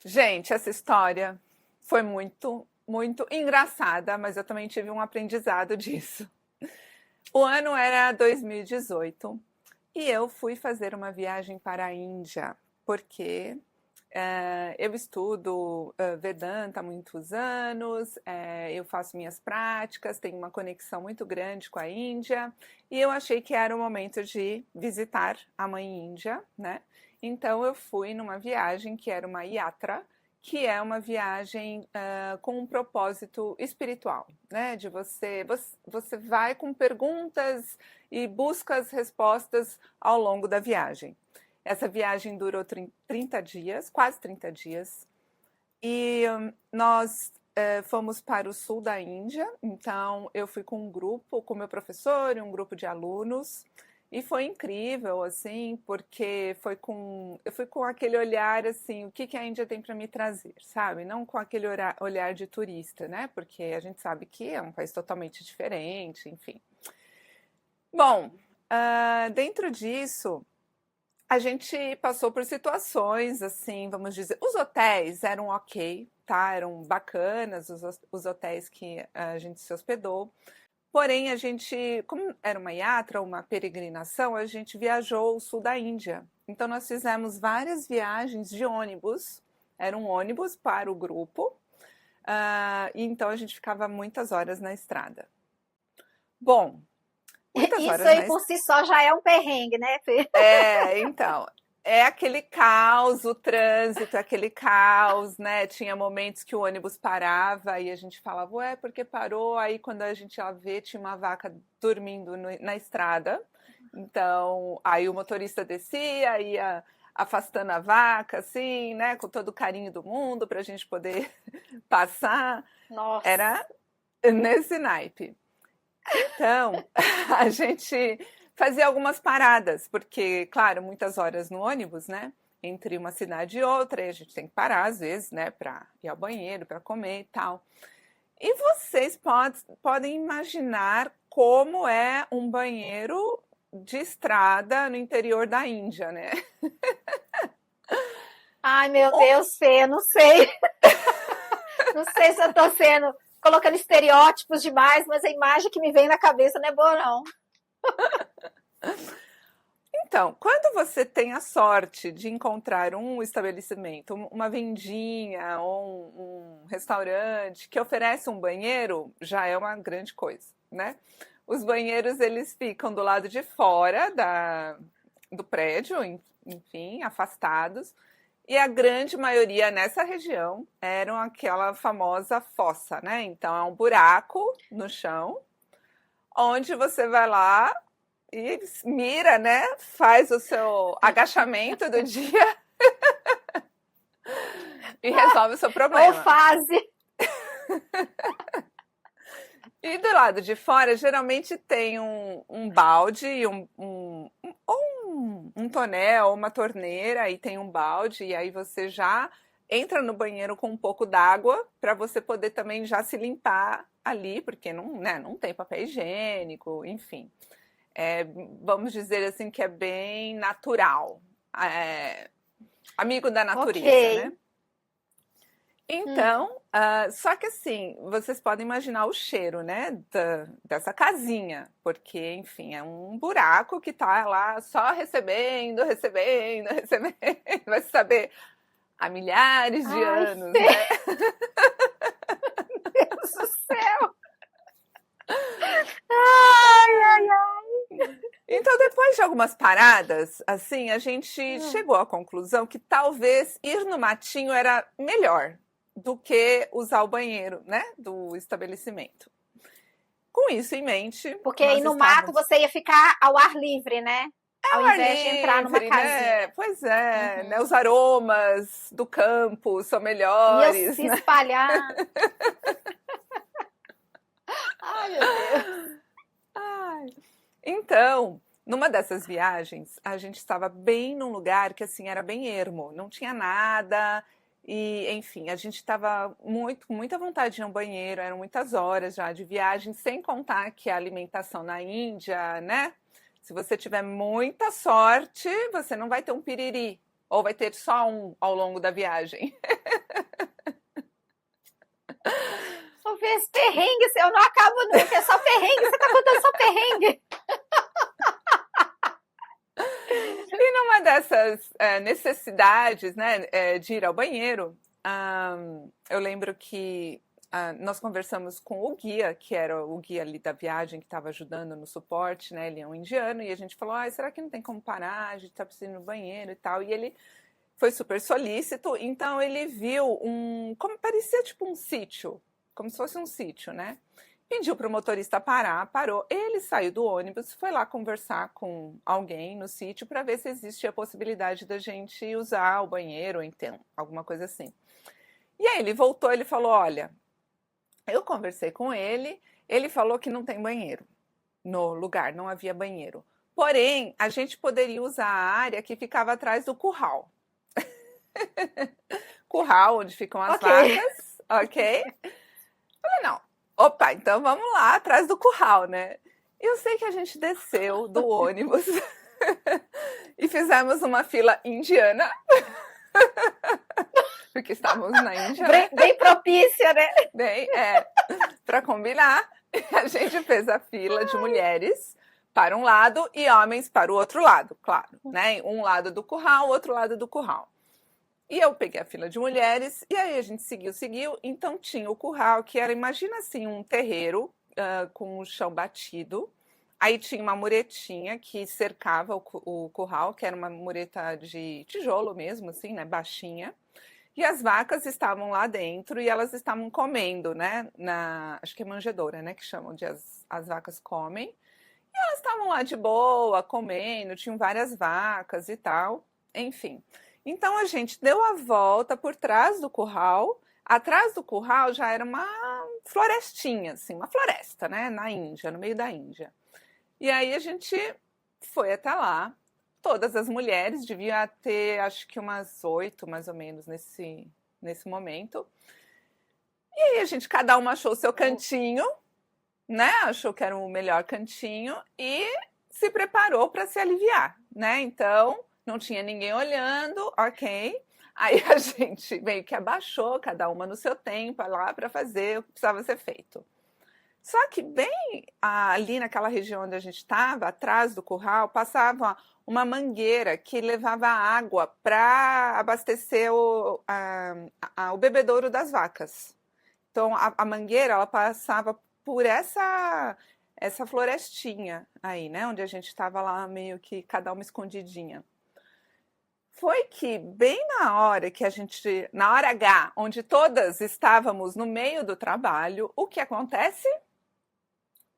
Gente, essa história foi muito engraçada, mas eu também tive um aprendizado disso. O ano era 2018 e eu fui fazer uma viagem para a Índia, porque eu estudo Vedanta há muitos anos, eu faço minhas práticas, tenho uma conexão muito grande com a Índia e eu achei que era o momento de visitar a Mãe Índia, né? Então eu fui numa viagem que era uma yatra, que é uma viagem com um propósito espiritual, né? De você vai com perguntas e busca as respostas ao longo da viagem. Essa viagem durou 30 dias, quase 30 dias, e nós fomos para o sul da Índia. Então eu fui com um grupo, com meu professor e um grupo de alunos, e foi incrível, assim, porque eu fui com aquele olhar assim, o que que a Índia tem para me trazer, sabe? Não com aquele olhar de turista, né? Porque a gente sabe que é um país totalmente diferente, enfim. Bom, dentro disso a gente passou por situações, assim, vamos dizer, os hotéis eram ok, tá? Eram bacanas os hotéis que a gente se hospedou. Porém, a gente, como era uma yatra, uma peregrinação, a gente viajou o sul da Índia. Então, nós fizemos várias viagens de ônibus. Era um ônibus para o grupo. E então a gente ficava muitas horas na estrada. Bom, muitas Isso horas aí na por estrada. si só já é um perrengue, né, Fê? Então, é aquele caos, o trânsito, aquele caos, né? Tinha momentos que o ônibus parava e a gente falava, ué, por que parou? Aí quando a gente ia ver, tinha uma vaca dormindo na estrada. Então, aí o motorista descia, ia afastando a vaca, assim, né? Com todo o carinho do mundo para a gente poder passar. Era Nossa. nesse naipe. Então, a gente fazia algumas paradas, porque, claro, muitas horas no ônibus, né? Entre uma cidade e outra, e a gente tem que parar às vezes, né? Para ir ao banheiro, para comer e tal. E vocês podem imaginar como é um banheiro de estrada no interior da Índia, né? Ai, meu Deus, Fê, não sei. Não sei se eu tô sendo colocando estereótipos demais, mas a imagem que me vem na cabeça não é boa, não. Então, quando você tem a sorte de encontrar um estabelecimento, uma vendinha ou um restaurante que oferece um banheiro, já é uma grande coisa, né? Os banheiros eles ficam do lado de fora do prédio, enfim, afastados, e a grande maioria nessa região eram aquela famosa fossa, né? Então é um buraco no chão onde você vai lá e mira, né? Faz o seu agachamento do dia e resolve o seu Ou problema. fase. E do lado de fora, geralmente tem um balde e um tonel, uma torneira, e tem um balde, e aí você já entra no banheiro com um pouco d'água para você poder também já se limpar ali, porque não, né, não tem papel higiênico, enfim. É, vamos dizer assim que é bem natural, é, amigo da Ok. natureza, né? Hum. Então, só que assim, vocês podem imaginar o cheiro, né, dessa casinha, porque, enfim, é um buraco que tá lá só recebendo, recebendo, recebendo, vai saber, há milhares de Ai, anos, Fê, né? Deus do céu. Ai, ai, ai. Então, depois de algumas paradas, assim, a gente Hum. chegou à conclusão que talvez ir no matinho era melhor do que usar o banheiro, né, do estabelecimento. Com isso em mente, Porque aí nós no mato estávamos você ia ficar ao ar livre, né? Ao ao ar invés de entrar numa livre, né? casinha. Pois é, né? Uhum. Os aromas do campo são Ia melhores, se né? espalhar. Ai, meu Deus. Ai. Então, numa dessas viagens, a gente estava bem num lugar que assim era bem ermo, não tinha nada. E, enfim, a gente estava com muita vontade de ir ao banheiro, eram muitas horas já de viagem, sem contar que a alimentação na Índia, né? Se você tiver muita sorte, você não vai ter um piriri, Ou vai ter só um ao longo da viagem? Vou ver esse perrengue, eu não acabo nunca, é só perrengue, você tá contando só perrengue. E numa dessas necessidades, né, de ir ao banheiro, eu lembro que nós conversamos com o guia, que era o guia ali da viagem, que estava ajudando no suporte, né? Ele é um indiano, e a gente falou, será que não tem como parar? A gente está precisando ir no banheiro e tal. E ele foi super solícito, então ele viu como parecia tipo um sítio, como se fosse um sítio, né? Pediu para o motorista parar, parou. Ele saiu do ônibus, foi lá conversar com alguém no sítio para ver se existia a possibilidade da gente usar o banheiro, então, alguma coisa assim. E aí ele voltou, ele falou, olha, eu conversei com ele, ele falou que não tem banheiro no lugar, não havia banheiro. Porém, a gente poderia usar a área que ficava atrás do curral. Curral, onde ficam as vacas, ok? Falei, não. Opa, então vamos lá, atrás do curral, né? E eu sei que a gente desceu do ônibus e fizemos uma fila indiana, porque estávamos na Índia. Bem propícia, né? Bem, para combinar, a gente fez a fila de mulheres para um lado e homens para o outro lado, claro, né? Um lado do curral, outro lado do curral. E eu peguei a fila de mulheres, e aí a gente seguiu. Então tinha o curral, que era, imagina assim, um terreiro com o chão batido. Aí tinha uma muretinha que cercava o curral, que era uma mureta de tijolo mesmo, assim, né, baixinha. E as vacas estavam lá dentro e elas estavam comendo, né, acho que é manjedoura, né, que chamam de as vacas comem. E elas estavam lá de boa, comendo, tinham várias vacas e tal, enfim. Então a gente deu a volta por trás do curral. Atrás do curral já era uma florestinha, assim, uma floresta, né? Na Índia, no meio da Índia. E aí a gente foi até lá. Todas as mulheres, devia ter acho que umas 8, mais ou menos, nesse momento. E aí cada uma achou o seu cantinho, né? Achou que era o melhor cantinho e se preparou para se aliviar, né? Então não tinha ninguém olhando, ok. Aí a gente meio que abaixou, cada uma no seu tempo, lá para fazer o que precisava ser feito. Só que bem ali naquela região onde a gente estava, atrás do curral, passava uma mangueira que levava água para abastecer o bebedouro das vacas. Então a mangueira ela passava por essa florestinha aí, né? Onde a gente estava lá meio que cada uma escondidinha. Foi que bem na hora na hora H, onde todas estávamos no meio do trabalho, o que acontece?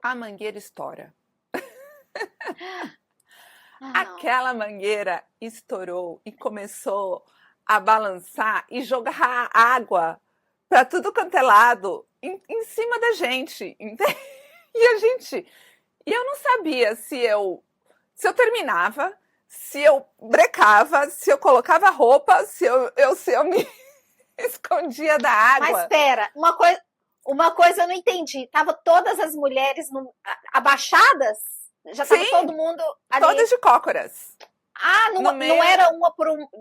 A mangueira estoura. Aquela mangueira estourou e começou a balançar e jogar água para tudo quanto é lado em cima da gente. E eu não sabia se eu terminava, se eu brecava, se eu colocava roupa, se eu me escondia da água. Mas espera, uma coisa eu não entendi. Tava todas as mulheres abaixadas? Já estava todo mundo ali? Todas de cócoras. Não era uma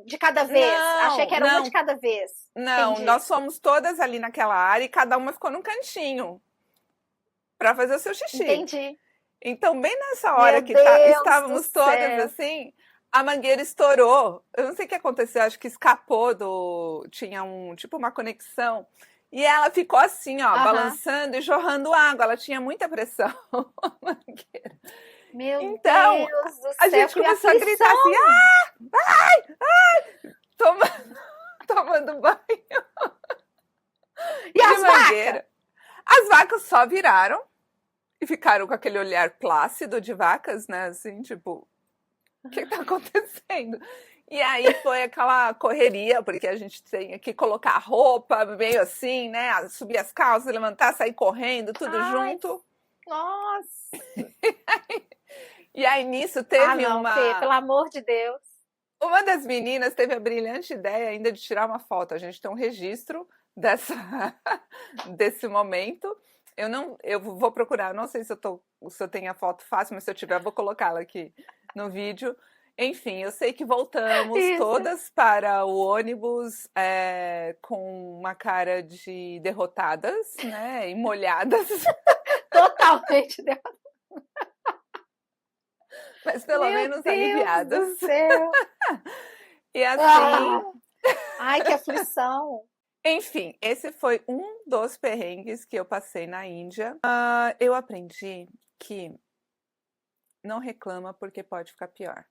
de cada vez? Não, achei que era uma de cada vez. Não, entendi. Nós fomos todas ali naquela área e cada uma ficou num cantinho para fazer o seu xixi. Entendi. Então, bem nessa hora que estávamos todas assim, a mangueira estourou. Eu não sei o que aconteceu, acho que escapou tinha tipo uma conexão. E ela ficou assim, ó, balançando e jorrando água. Ela tinha muita pressão, a mangueira. Meu então, Deus do céu, a gente começou a gritar assim, tomando banho. E as vacas? As vacas só viraram e ficaram com aquele olhar plácido de vacas, né? Assim, tipo, o que tá acontecendo? E aí foi aquela correria, porque a gente tinha que colocar roupa meio assim, né? Subir as calças, levantar, sair correndo, tudo junto. Nossa! E aí nisso teve Fê, pelo amor de Deus. Uma das meninas teve a brilhante ideia ainda de tirar uma foto. A gente tem um registro desse momento. Eu vou procurar, não sei se eu tenho a foto fácil, mas se eu tiver, eu vou colocá-la aqui no vídeo. Enfim, eu sei que voltamos Isso. todas para o ônibus com uma cara de derrotadas, né? E molhadas, Totalmente. mas pelo Meu menos Deus aliviadas. do céu. E Ah, assim, ai, que aflição. enfim, esse foi um dos perrengues que eu passei na Índia. Eu aprendi que não reclama porque pode ficar pior.